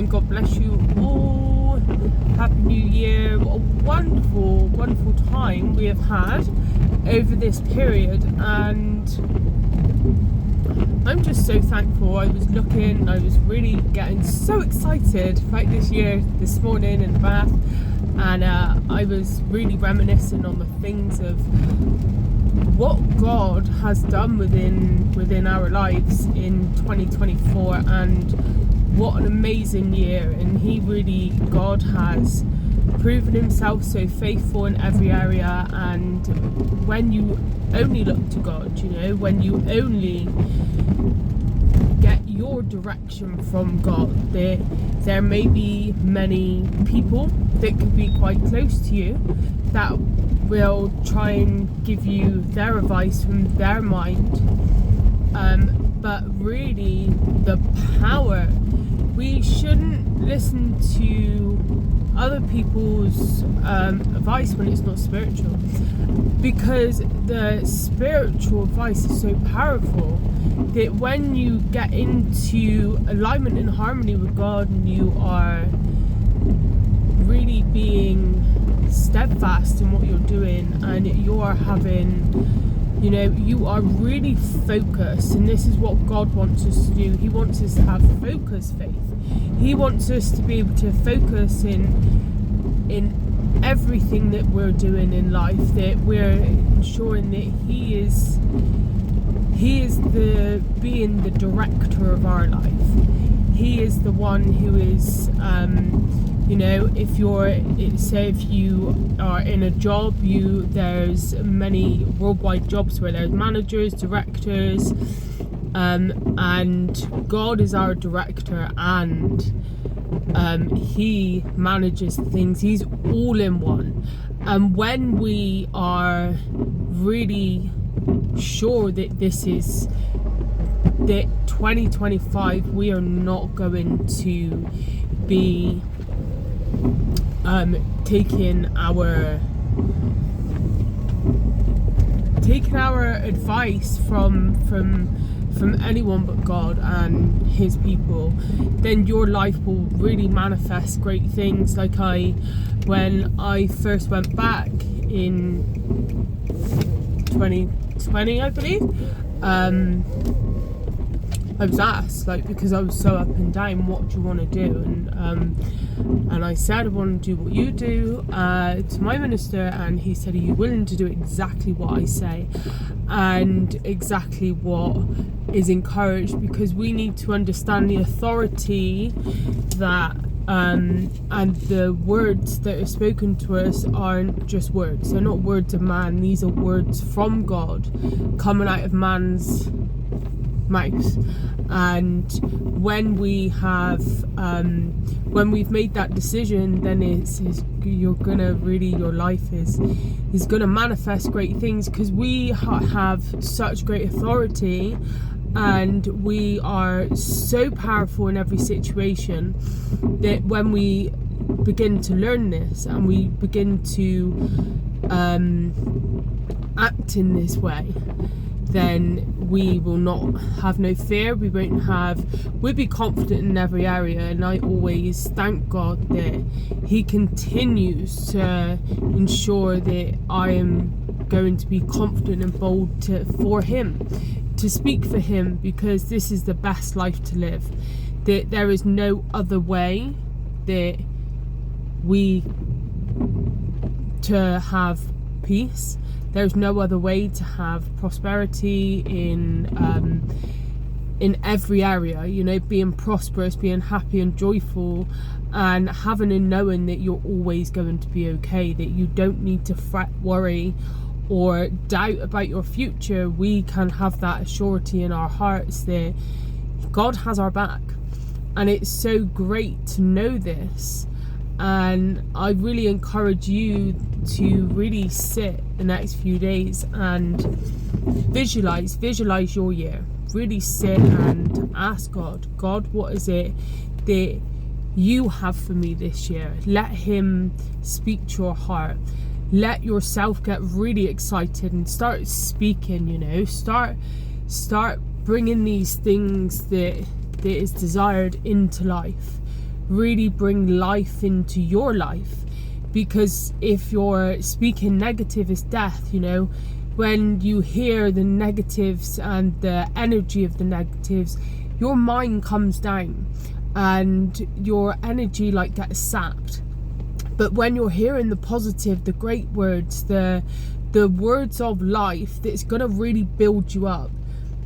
and God bless you all. Happy New Year. What a wonderful, wonderful time we have had over this period, and I'm just so thankful. I was really getting so excited about this year this morning in the bath, and I was really reminiscing on the things of what God has done within our lives in 2024, and what an amazing year. And God has proven himself so faithful in every area. And when you only look to God, when you only get your direction from God, there may be many people that could be quite close to you that will try and give you their advice from their mind, but really the power, we shouldn't listen to other people's advice when it's not spiritual, because the spiritual advice is so powerful that when you get into alignment and harmony with God, and you are really being steadfast in what you're doing, and you are really focused. And this is what God wants us to do. He wants us to have focused faith. He wants us to be able to focus in everything that we're doing in life, that we're ensuring that He is being the director of our life. He is the one who is if you are in a job, there's many worldwide jobs where there's managers, directors, and God is our director, and He manages things. He's all in one. And when we are really sure that that 2025, we are not going to be taking our advice from anyone but God and His people, then your life will really manifest great things. Like when I first went back in 2020, I believe, I was asked, because I was so up and down, what do you want to do? And I said, I want to do what you do, to my minister, and he said, are you willing to do exactly what I say and exactly what is encouraged? Because we need to understand the authority that and the words that are spoken to us aren't just words. They're not words of man. These are words from God coming out of man's mouth. And when we've made that decision, then your life is gonna manifest great things, because we have such great authority, and we are so powerful in every situation, that when we begin to learn this and we begin to act in this way, then we will not have no fear. We'll be confident in every area. And I always thank God that He continues to ensure that I am going to be confident and bold for Him, to speak for Him, because this is the best life to live. That there is no other way that to have peace. There's no other way to have prosperity in every area, being prosperous, being happy and joyful, and having and knowing that you're always going to be okay, that you don't need to fret, worry, or doubt about your future. We can have that surety in our hearts that God has our back. And it's so great to know this. And I really encourage you to really sit the next few days and visualize your year. Really sit and ask God, what is it that you have for me this year? Let Him speak to your heart. Let yourself get really excited and start speaking, start bringing these things that is desired into life. really bring life into your life. Because if you're speaking negative is death, you know, when you hear the negatives and the energy of the negatives, your mind comes down and your energy like gets sapped. But when you're hearing the positive, the great words, the words of life that's going to really build you up,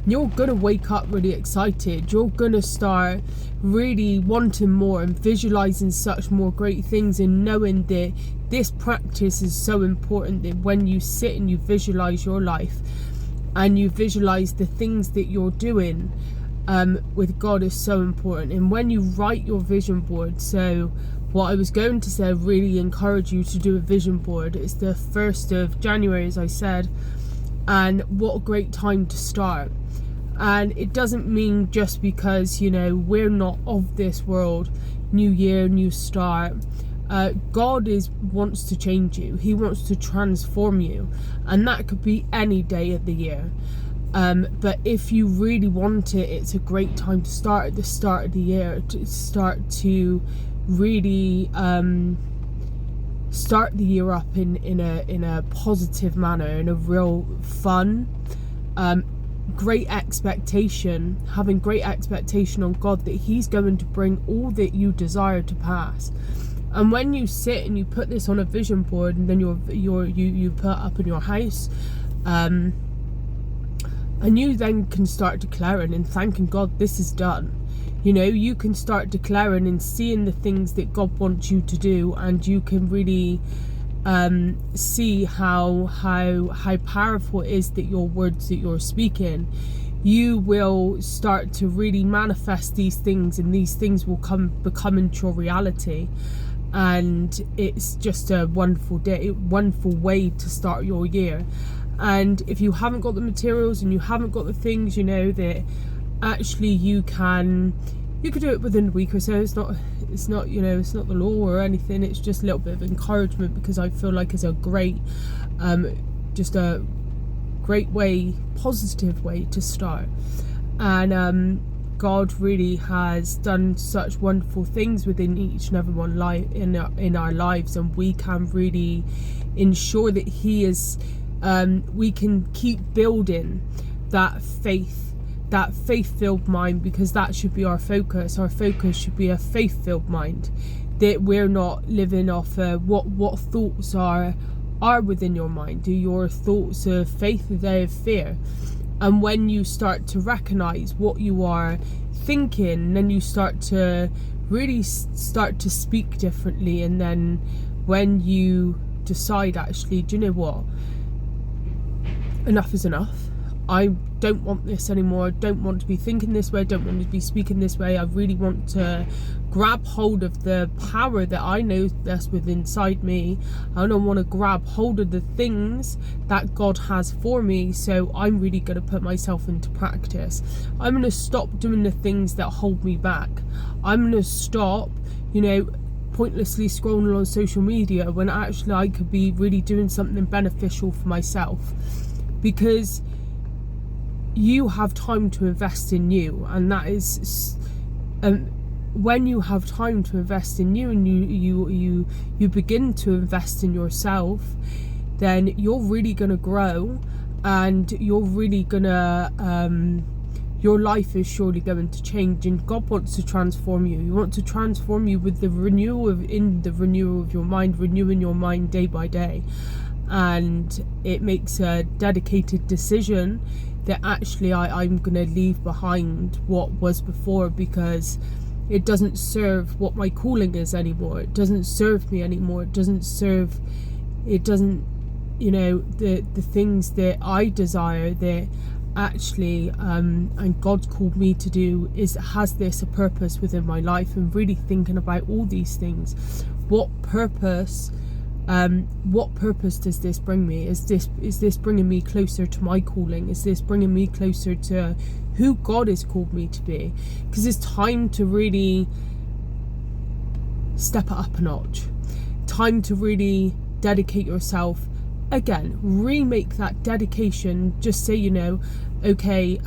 you're going to wake up really excited. You're going to start really wanting more and visualizing such more great things, and knowing that this practice is so important, that when you sit and you visualize your life and you visualize the things that you're doing with God is so important. And when you write your vision board, so what I was going to say, I really encourage you to do a vision board. It's the 1st of January, as I said, and what a great time to start. And it doesn't mean just because, you know, we're not of this world, new year, new start. God wants to change you. He wants to transform you, and that could be any day of the year. But if you really want it, it's a great time to start at the start of the year, to start to really start the year up in a positive manner, in a real fun, great expectation, having great expectation on God that He's going to bring all that you desire to pass. And when you sit and you put this on a vision board, and then you put it up in your house, and you then can start declaring and thanking God, this is done. You know, you can start declaring and seeing the things that God wants you to do, and you can really see how powerful it is that your words that you're speaking, you will start to really manifest these things, and these things will become into your reality. And it's just a wonderful day, wonderful way to start your year. And if you haven't got the materials and you haven't got the things, you know, that actually you could do it within a week or so. It's not you know, it's not the law or anything. It's just a little bit of encouragement, because I feel like it's a great just a great way, positive way to start. And God really has done such wonderful things within each and every one life in our lives, and we can really ensure that He is we can keep building that faith-filled mind, because that should be our focus. Our focus should be a faith-filled mind, that we're not living off what thoughts are within your mind. Do your thoughts of faith, or they of fear? And when you start to recognize what you are thinking, then you start to really start to speak differently. And then when you decide, actually, do you know what, enough is enough, I don't want this anymore, I don't want to be thinking this way, I don't want to be speaking this way, I really want to grab hold of the power that I know that's within inside me. I don't want to grab hold of the things that God has for me, so I'm really going to put myself into practice. I'm going to stop doing the things that hold me back. I'm going to stop, you know, pointlessly scrolling on social media when actually I could be really doing something beneficial for myself. Because you have time to invest in you, and that is when you have time to invest in you, and you begin to invest in yourself, then you're really going to grow, and you're really going to your life is surely going to change. And God wants to transform you. He wants to transform you with the renewal of your mind, renewing your mind day by day. And it makes a dedicated decision that actually I'm going to leave behind what was before, because it doesn't serve what my calling is anymore. It doesn't serve me anymore. It doesn't, you know, the things that I desire, that actually and God's called me to do, has this a purpose within my life. And really thinking about all these things, what purpose does this bring me? Is this bringing me closer to my calling? Is this bringing me closer to who God has called me to be? Because it's time to really step it up a notch. Time to really dedicate yourself again. Remake that dedication. Just say, you know, okay,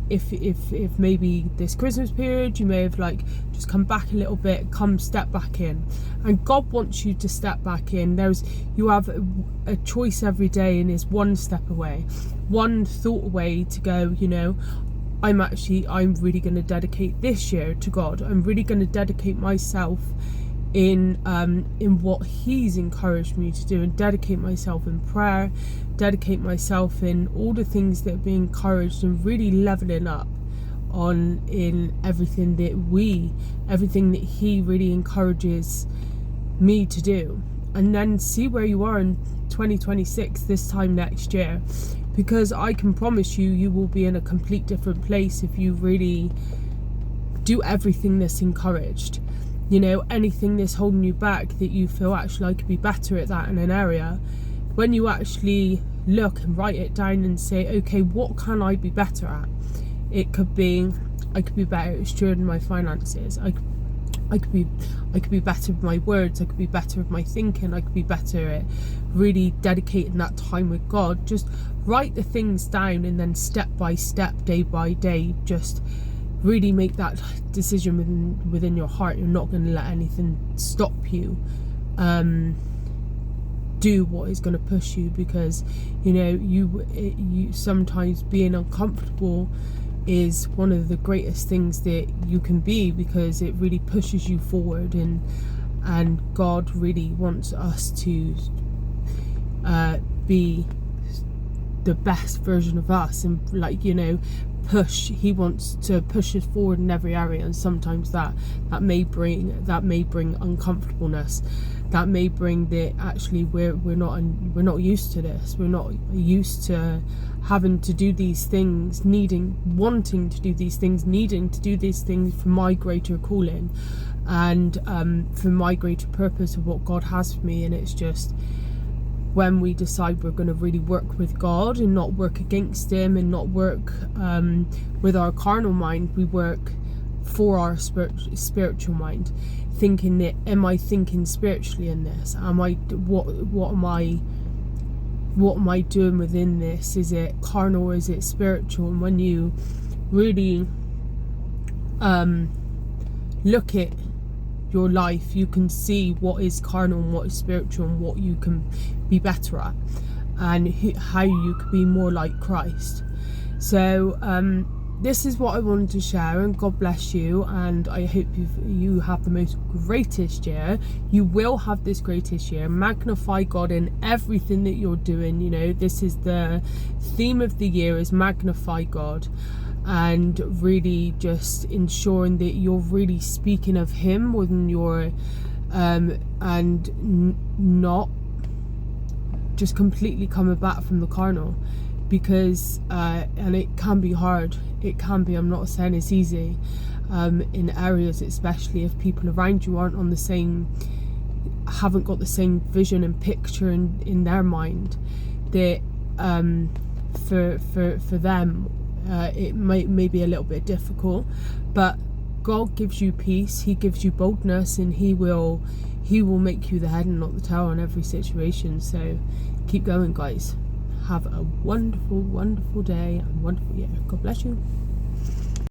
if maybe this Christmas period you may have like just come back a little bit, come step back in. And God wants you to step back in. You have a choice every day, and is one step away, one thought away to go, you know, I'm really going to dedicate this year to God. I'm really going to dedicate myself in what He's encouraged me to do, and dedicate myself in prayer, dedicate myself in all the things that are being encouraged, and really leveling up in everything that He really encourages me to do. And then see where you are in 2026 this time next year, because I can promise you will be in a complete different place if you really do everything that's encouraged. You know, anything that's holding you back that you feel actually I could be better at that in an area, when you actually look and write it down and say, okay, what can I be better at? It could be, I could be better at stewarding my finances. I could be better with my words. I could be better with my thinking. I could be better at really dedicating that time with God. Just write the things down, and then step by step, day by day, just really make that decision within your heart. You're not going to let anything stop you do what is going to push you, because you know you sometimes being uncomfortable is one of the greatest things that you can be, because it really pushes you forward, and God really wants us to be the best version of us, and like, you know, He wants to push us forward in every area. And sometimes that may bring uncomfortableness, that may bring that actually we're not used to this, we're not used to having to do these things, wanting to do these things, needing to do these things for my greater calling, and for my greater purpose of what God has for me. And it's just when we decide we're going to really work with God and not work against Him, and not work with our carnal mind, we work for our spiritual mind, thinking that, am I thinking spiritually in this? What am I doing within this? Is it carnal or is it spiritual? And when you really look at your life, you can see what is carnal and what is spiritual, and what you can be better at, and how you could be more like Christ. So this is what I wanted to share, and God bless you, and I hope you have the most greatest year. You will have this greatest year. Magnify God in everything that you're doing. You know, this is the theme of the year, is magnify God, and really just ensuring that you're really speaking of Him when you're and not just completely coming back from the carnal, because and it can be hard. It can be, I'm not saying it's easy, in areas, especially if people around you haven't got the same vision and picture in their mind, that for them it may be a little bit difficult. But God gives you peace, He gives you boldness, and He will make you the head and not the tail in every situation. So keep going, guys. Have a wonderful, wonderful day and wonderful year. God bless you.